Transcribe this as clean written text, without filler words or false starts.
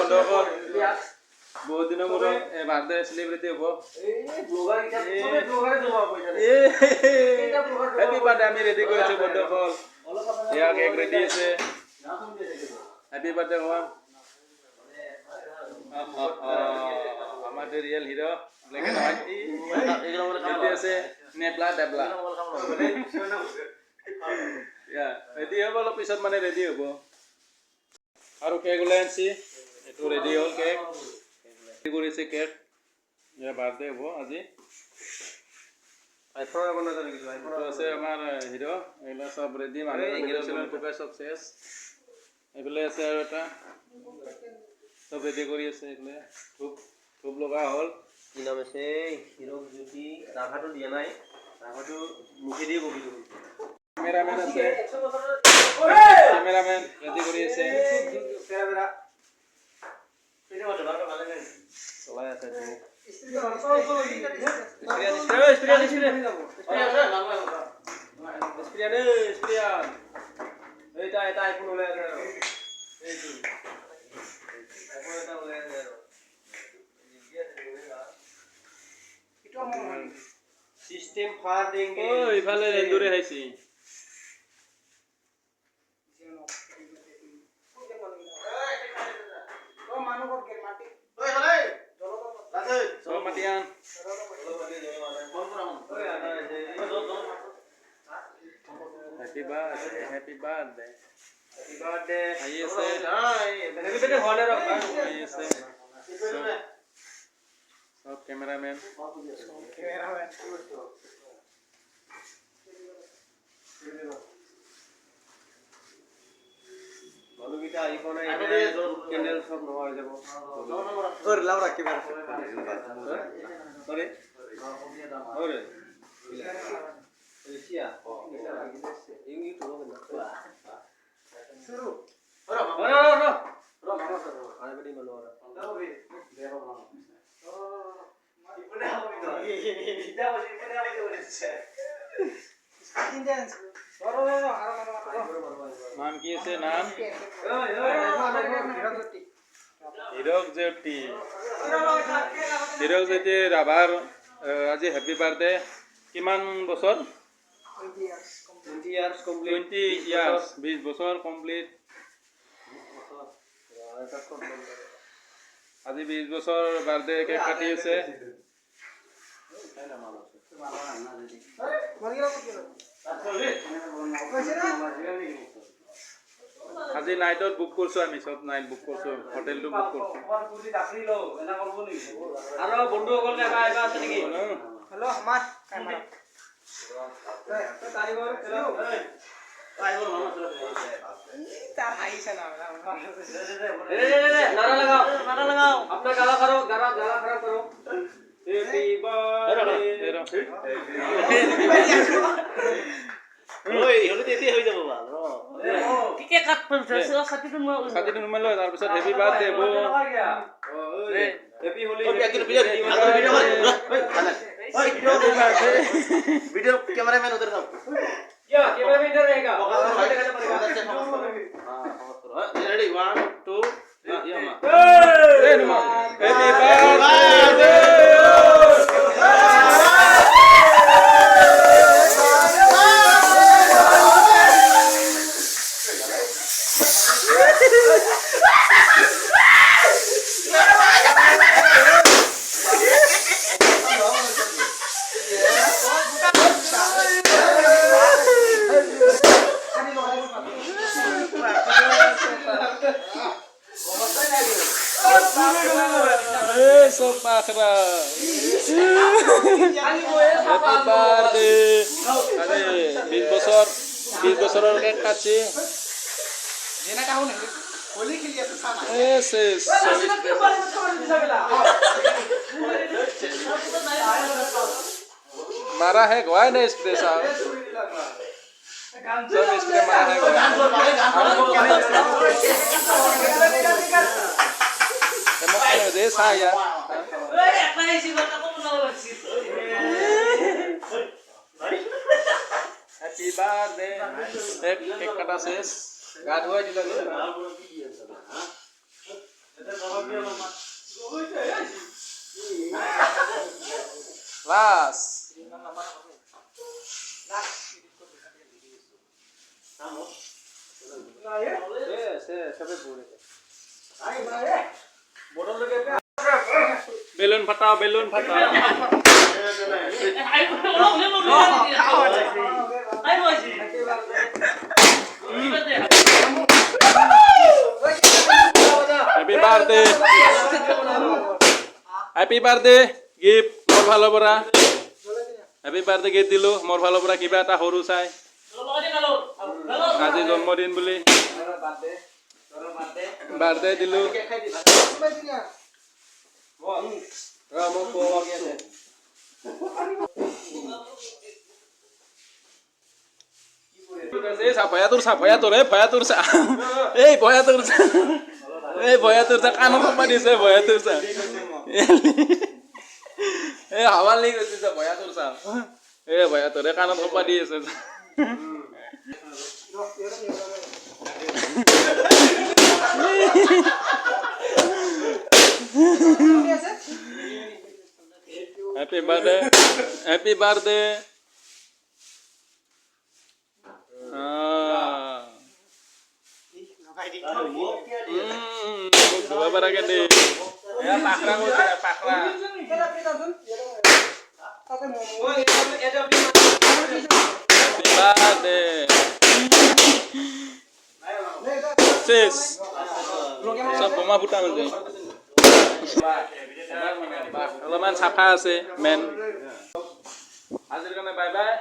বন্ধুসকল বহুত দিনৰ মূৰত বাৰ্থডে চেলিব্ৰেটি হ'ব হেপী বাৰ্থডে আমি ৰেডি কৰিছোঁ বন্ধুসকল এয়া কেক ৰেডি আছে হেপী বাৰ্থডে হোৱা আমাৰ real hero black and white আছে নেবলা ডেবলা ৰেডি হ'ব অলপ পিছত মানে ৰেডি হ'ব আৰু কেক ওলাই আনছি এইটো ৰেডি হ'ল কেক ৰেডি কৰিছে কেক এয়া বাৰ্থডে হ'ব আজি আইফোন বনাই দিছো আইফোন আছে আমাৰ হিৰো এইলা সব ৰেডি মানে ইংলিছৰ কুকা সব শেষ এইফালে আছে আৰু এটা সব ৰেডি কৰি আছে এইফালে ধূপ লগা হ'ল কি নাম আছে হিৰো জ্যোতি ৰাভাটো দিয়া নাই ৰাভাটো মুখে দিয়ে বহি দিব ক্যামেৰামেন আছে ক্যামেৰামেন ৰেডি কৰি আছে ক্যামেৰা পিনে মত ভালো ভালো নাই চলাই আছে सिस्टम फाड़ देंगे ओ इफाले रेंदुरे हाइसी ओ मानु को के माटी ओए हले चलो तो लासे चलो माटियान फोन करा ओए आना happy birthday happy birthday happy birthday आइए से हाय हैप्पी बर्थडे होने रो आइए से सब कैमरामैन বলো কিটা আইফোন এখানে ক্যান্ডেল সব নয়া হয়ে যাব ওর লাউ রাখি বার করে ওরে এশিয়া এই তো না শুরু ওরে ওরে আরে বড়ি মানো ওরে দেখো মানো ইপনে হবে তো ইটা বসে ইপনে হবে তো বলেছে স্কিন ডান্স ওরে ওরে নাম কি আছে নাম হিৰক জ্যোতি ৰাভাৰ আজি হেপী বাৰ্থডে কিমান বছৰ 20 ইয়াৰ্স 20 বছৰ কমপ্লিট আজি 20 বছৰ বাৰ্থডে কেক কাটি আছে আজি নাইটত বুক করছো আমি সব নাইট বুক করছো হোটেল তো বুক করছো পুরি চাকরি লো এনা করব নি আর বন্ধু সকল এবা এবা আছে নাকি হ্যালো আমার ক্যামেরা তো টাইগর হ্যালো টাইগর মামা তার আইছে না नारा लगाओ अपना गाला करो गाला खराब करो हैप्पी बर्थडे ওই হলে দিতে হই যাব বাল কে কাট পড়ছে সাতিটো নুমালো তার পিছত হেপি বার্থডে বো ওই হেপি হোলি ভিডিও कैमरामैन उधर जाओ क्या कैमरामैन इधर रहेगा हां रेडी 1 2 या मा happy birthday Pakra. Happy birthday. Ade 20 বছৰৰ কেক কাটছি। যেনা কাহুন হোলি খেলি আছে সানা। এস मारा है गोवा ने स्प्रे साहब सब स्प्रे मारा है गोवा दे साया हैप्पी बर्थडे एक कटा शेष गाड हुआ दिला Last. Belon fatao, belon fatao. Happy birthday. Happy birthday. Gift mor bhalo pora. Happy birthday gift dilu mor bhalo pora kiba eta horu sai. Aji জন্মদিন বুলি. Birthday dilu. Saya tur sa. Boya tur sa kanu apa di saya boya tur sa. Awal nih itu sa boya tur sa. Boya tur kanu apa di saya. Happy birthday. Happy birthday. Dua barang gede. Ya pakra kok tidak pakra. Birthday. Sis. Sab boma buta nanti. Kalau man sapa আছে men. Azir karena bye bye.